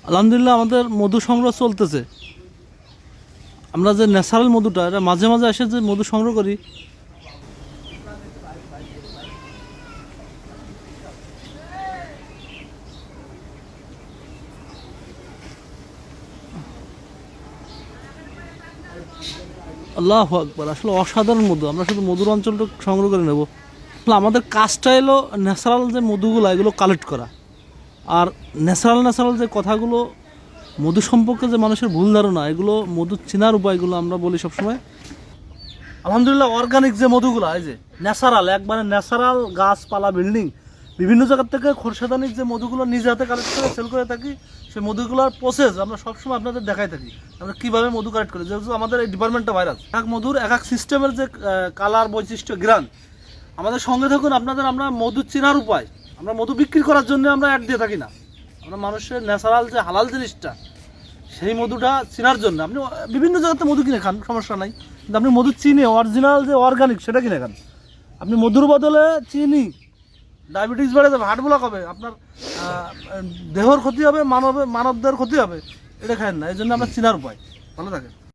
আলহামদুলিল্লাহ আমাদের মধু সংগ্রহ চলতেছে। আমরা যে ন্যাচারাল মধুটা, এটা মাঝে মাঝে এসে যে মধু সংগ্রহ করি, আল্লাহু আকবার, আসলে অসাধারণ মধু। আমরা শুধু মধুর অঞ্চলটা সংগ্রহ করে নেব। আসলে আমাদের কাজটা এলো ন্যাচারাল যে মধুগুলো এগুলো কালেক্ট করা। আর ন্যাচারাল যে কথাগুলো মধু সম্পর্কে যে মানুষের ভুল ধারণা, এগুলো মধু চেনার উপায়গুলো আমরা বলি সবসময়। আলহামদুলিল্লাহ অর্গানিক যে মধুগুলো, এই যে ন্যাচারাল, একবারে ন্যাচারাল গাছপালা বিল্ডিং বিভিন্ন জায়গার থেকে খোরশেদানিক যে মধুগুলো নিজে হাতে কালেক্ট করে সেল করে থাকি, সেই মধুগুলোর প্রসেস আমরা সবসময় আপনাদের দেখাই থাকি আমরা কীভাবে মধু কালেক্ট করি। যেহেতু আমাদের এই ডিপার্টমেন্টটা ভাইরাস, এক মধুর এক সিস্টেমের যে কালার বৈশিষ্ট্য গ্রান, আমাদের সঙ্গে থাকুন। আপনাদের আমরা মধু চেনার উপায়, আমরা মধু বিক্রি করার জন্য আমরা অ্যাড দিয়ে থাকি না। আমরা মানুষের ন্যাচারাল যে হালাল জিনিসটা, সেই মধুটা চেনার জন্য আপনি বিভিন্ন জায়গাতে মধু কিনে খান, সমস্যা নাই, কিন্তু আপনি মধু চিনে অরিজিনাল যে অর্গানিক সেটা কিনে খান। আপনি মধুর বদলে চিনি, ডায়াবেটিস বেড়ে যাবে, হার্ট ব্লক হবে, আপনার দেহর ক্ষতি হবে, মানবদের ক্ষতি হবে, এটা খান না। এই জন্য আমরা চেনার উপায়। ভালো থাকে।